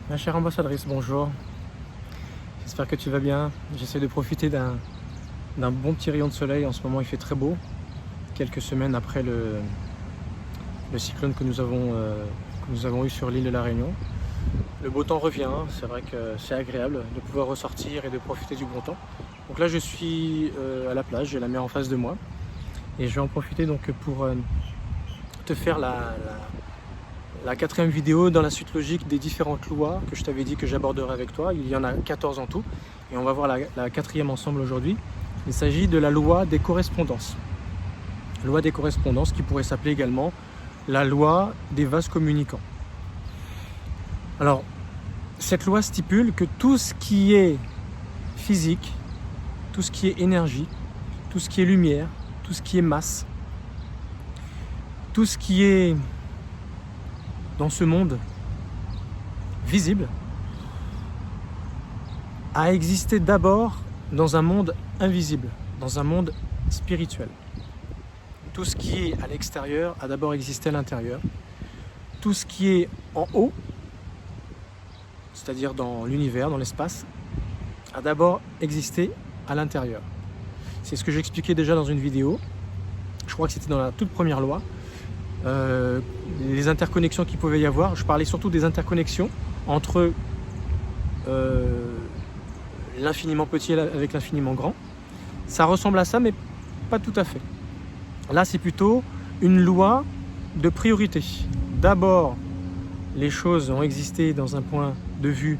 Ma chère ambassadrice, bonjour. J'espère que tu vas bien. J'essaie de profiter d'un bon petit rayon de soleil. En ce moment, il fait très beau. Quelques semaines après le cyclone que nous avons eu sur l'île de la Réunion. Le beau temps revient. C'est vrai que c'est agréable de pouvoir ressortir et de profiter du bon temps. Donc là, je suis à la plage. J'ai la mer en face de moi. Et je vais en profiter donc pour te faire la quatrième vidéo dans la suite logique des différentes lois que je t'avais dit que j'aborderai avec toi. Il y en a 14 en tout et on va voir la quatrième ensemble aujourd'hui. Il s'agit de la loi des correspondances. Loi des correspondances qui pourrait s'appeler également la loi des vases communicants. Alors, cette loi stipule que tout ce qui est physique, tout ce qui est énergie, tout ce qui est lumière, tout ce qui est masse, tout ce qui est dans ce monde visible a existé d'abord dans un monde invisible, dans un monde spirituel. Tout ce qui est à l'extérieur a d'abord existé à l'intérieur. Tout ce qui est en haut, c'est-à-dire dans l'univers, dans l'espace, a d'abord existé à l'intérieur. C'est ce que j'expliquais déjà dans une vidéo. Je crois que c'était dans la toute première loi. Les interconnexions qu'il pouvait y avoir. Je parlais surtout des interconnexions entre l'infiniment petit avec l'infiniment grand. Ça ressemble à ça, mais pas tout à fait. Là, c'est plutôt une loi de priorité. D'abord, les choses ont existé dans un point de vue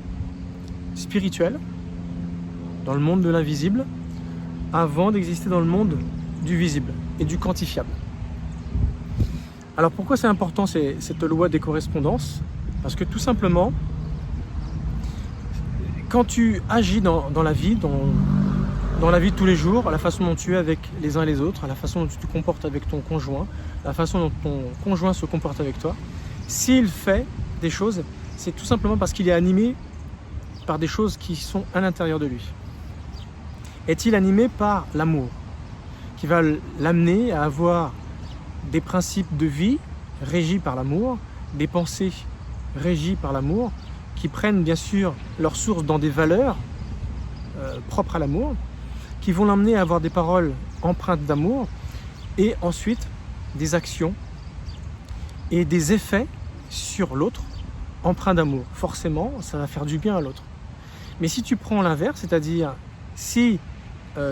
spirituel, dans le monde de l'invisible, avant d'exister dans le monde du visible et du quantifiable. Alors pourquoi c'est important cette loi des correspondances? Parce que tout simplement, quand tu agis dans la vie, dans la vie de tous les jours, la façon dont tu es avec les uns et les autres, la façon dont tu te comportes avec ton conjoint, la façon dont ton conjoint se comporte avec toi, s'il fait des choses, c'est tout simplement parce qu'il est animé par des choses qui sont à l'intérieur de lui. Est-il animé par l'amour, qui va l'amener à avoir des principes de vie régis par l'amour, des pensées régies par l'amour, qui prennent bien sûr leur source dans des valeurs propres à l'amour, qui vont l'amener à avoir des paroles empreintes d'amour, et ensuite des actions et des effets sur l'autre empreints d'amour. Forcément, ça va faire du bien à l'autre. Mais si tu prends l'inverse, c'est-à-dire si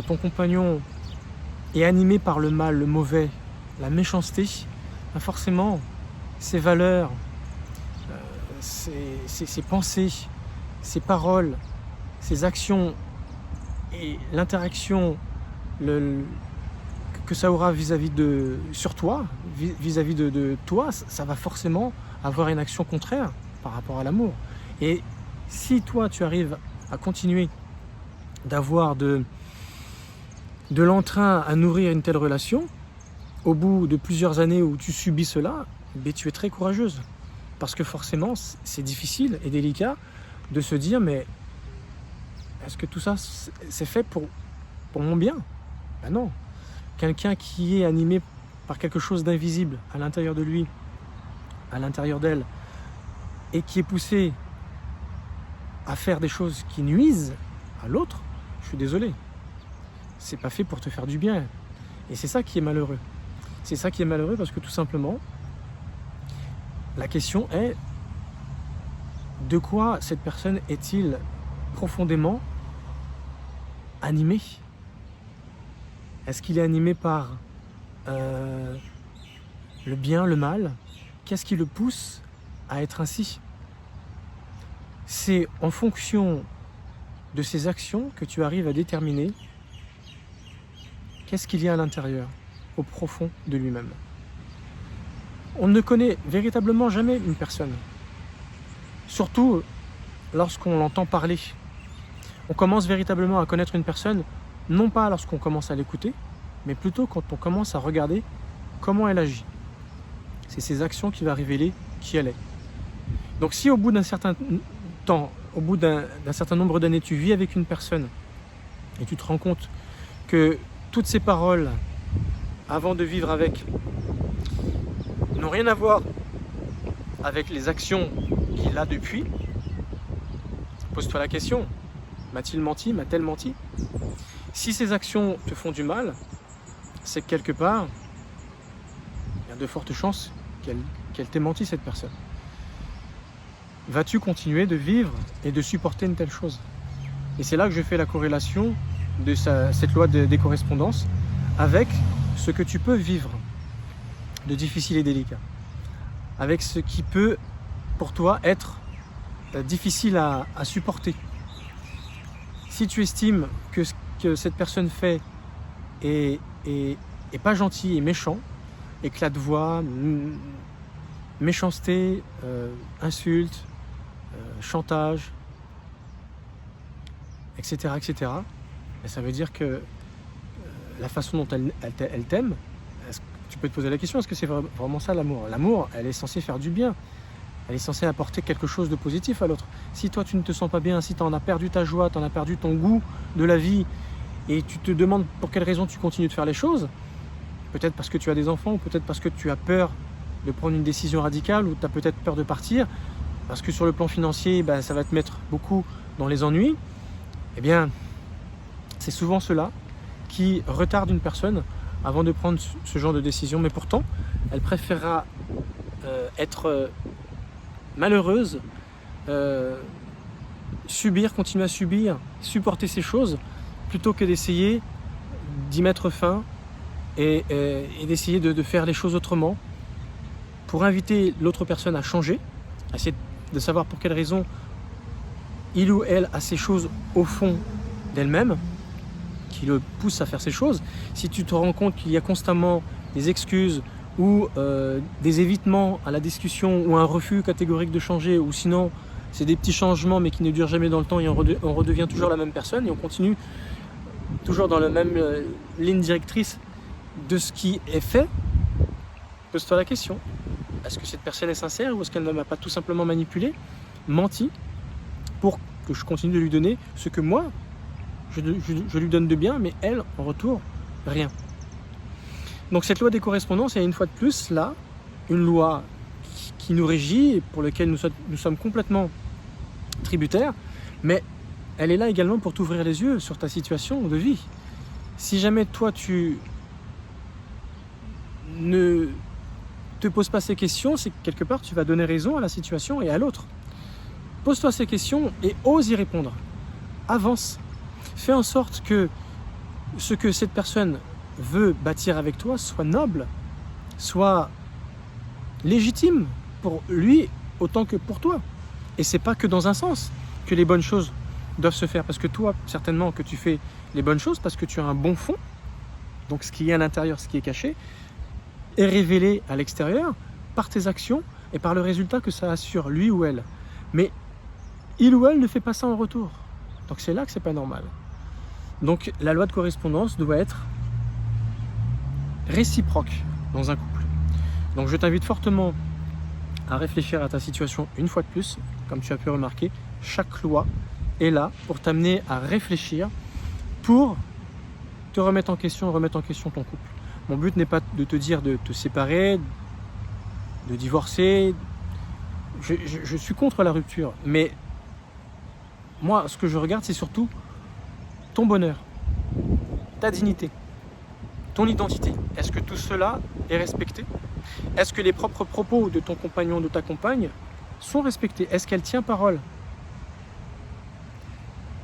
ton compagnon est animé par le mal, le mauvais, la méchanceté, ben forcément, ses valeurs, ses pensées, ses paroles, ses actions et l'interaction que ça aura vis-à-vis de sur toi, vis-à-vis de toi, ça va forcément avoir une action contraire par rapport à l'amour. Et si toi, tu arrives à continuer d'avoir de l'entrain à nourrir une telle relation, au bout de plusieurs années où tu subis cela, ben tu es très courageuse. Parce que forcément, c'est difficile et délicat de se dire, mais est-ce que tout ça, c'est fait pour mon bien? Ben non. Quelqu'un qui est animé par quelque chose d'invisible à l'intérieur de lui, à l'intérieur d'elle, et qui est poussé à faire des choses qui nuisent à l'autre, je suis désolé. C'est pas fait pour te faire du bien. Et c'est ça qui est malheureux. C'est ça qui est malheureux parce que tout simplement, la question est de quoi cette personne est-il profondément animé? Est-ce qu'il est animé par le bien, le mal? Qu'est-ce qui le pousse à être ainsi? C'est en fonction de ces actions que tu arrives à déterminer qu'est-ce qu'il y a à l'intérieur, au profond de lui-même. On ne connaît véritablement jamais une personne, surtout lorsqu'on l'entend parler. On commence véritablement à connaître une personne, non pas lorsqu'on commence à l'écouter, mais plutôt quand on commence à regarder comment elle agit. C'est ses actions qui vont révéler qui elle est. Donc si au bout d'un certain temps, au bout d'un certain nombre d'années, tu vis avec une personne et tu te rends compte que toutes ces paroles, avant de vivre avec, n'ont rien à voir avec les actions qu'il a depuis, Pose-toi la question, m'a-t-il menti, m'a-t-elle menti? Si ces actions te font du mal, c'est que quelque part, il y a de fortes chances qu'elle t'ait menti, cette personne. Vas-tu continuer de vivre et de supporter une telle chose? Et c'est là que je fais la corrélation de cette loi des correspondances avec ce que tu peux vivre de difficile et délicat, avec ce qui peut pour toi être difficile à supporter. Si tu estimes que ce que cette personne fait est pas gentil et méchant, éclat de voix, méchanceté, insulte, chantage, etc., etc., et ça veut dire que la façon dont elle t'aime, tu peux te poser la question, est-ce que c'est vraiment ça l'amour? L'amour, elle est censée faire du bien, elle est censée apporter quelque chose de positif à l'autre. Si toi tu ne te sens pas bien, si tu en as perdu ta joie, tu en as perdu ton goût de la vie, et tu te demandes pour quelle raison tu continues de faire les choses, peut-être parce que tu as des enfants, ou peut-être parce que tu as peur de prendre une décision radicale, ou tu as peut-être peur de partir, parce que sur le plan financier, ça va te mettre beaucoup dans les ennuis, eh bien, c'est souvent cela qui retarde une personne avant de prendre ce genre de décision. Mais pourtant, elle préférera être malheureuse, continuer à subir, supporter ces choses, plutôt que d'essayer d'y mettre fin et d'essayer de faire les choses autrement pour inviter l'autre personne à changer, à essayer de savoir pour quelle raison il ou elle a ces choses au fond d'elle-même qui le pousse à faire ces choses. Si tu te rends compte qu'il y a constamment des excuses ou des évitements à la discussion ou un refus catégorique de changer, ou sinon c'est des petits changements mais qui ne durent jamais dans le temps et on redevient toujours la même personne et on continue toujours dans la même ligne directrice de ce qui est fait, pose-toi la question. Est-ce que cette personne est sincère ou est-ce qu'elle ne m'a pas tout simplement manipulé, menti, pour que je continue de lui donner ce que moi, je lui donne de bien, mais elle, en retour, rien. Donc cette loi des correspondances est une fois de plus là, une loi qui nous régit et pour laquelle nous sommes complètement tributaires, mais elle est là également pour t'ouvrir les yeux sur ta situation de vie. Si jamais toi tu ne te poses pas ces questions, c'est que quelque part tu vas donner raison à la situation et à l'autre. Pose-toi ces questions et ose y répondre. Avance. Fais en sorte que ce que cette personne veut bâtir avec toi soit noble, soit légitime pour lui autant que pour toi. Et c'est pas que dans un sens que les bonnes choses doivent se faire, parce que toi, certainement que tu fais les bonnes choses parce que tu as un bon fond, donc ce qui est à l'intérieur, ce qui est caché, est révélé à l'extérieur par tes actions et par le résultat que ça assure lui ou elle. Mais il ou elle ne fait pas ça en retour. Donc c'est là que c'est pas normal. Donc la loi de correspondance doit être réciproque dans un couple. Donc je t'invite fortement à réfléchir à ta situation une fois de plus. Comme tu as pu remarquer, chaque loi est là pour t'amener à réfléchir, pour te remettre en question ton couple. Mon but n'est pas de te dire de te séparer, de divorcer. Je suis contre la rupture, mais moi, ce que je regarde, c'est surtout ton bonheur, ta dignité, ton identité. Est-ce que tout cela est respecté? Est-ce que les propres propos de ton compagnon, de ta compagne sont respectés? Est-ce qu'elle tient parole?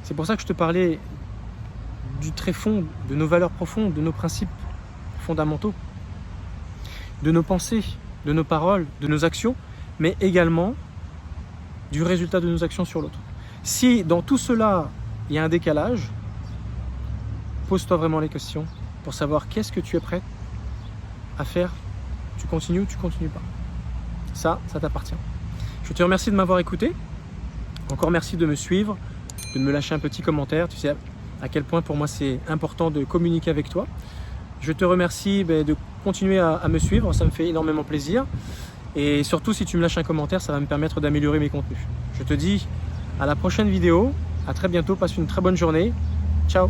C'est pour ça que je te parlais du tréfonds, de nos valeurs profondes, de nos principes fondamentaux, de nos pensées, de nos paroles, de nos actions, mais également du résultat de nos actions sur l'autre. Si dans tout cela, il y a un décalage, pose-toi vraiment les questions pour savoir qu'est-ce que tu es prêt à faire. Tu continues ou tu ne continues pas. Ça t'appartient. Je te remercie de m'avoir écouté. Encore merci de me suivre, de me lâcher un petit commentaire. Tu sais à quel point pour moi c'est important de communiquer avec toi. Je te remercie de continuer à me suivre, ça me fait énormément plaisir. Et surtout, si tu me lâches un commentaire, ça va me permettre d'améliorer mes contenus. Je te dis à la prochaine vidéo, à très bientôt, passe une très bonne journée. Ciao!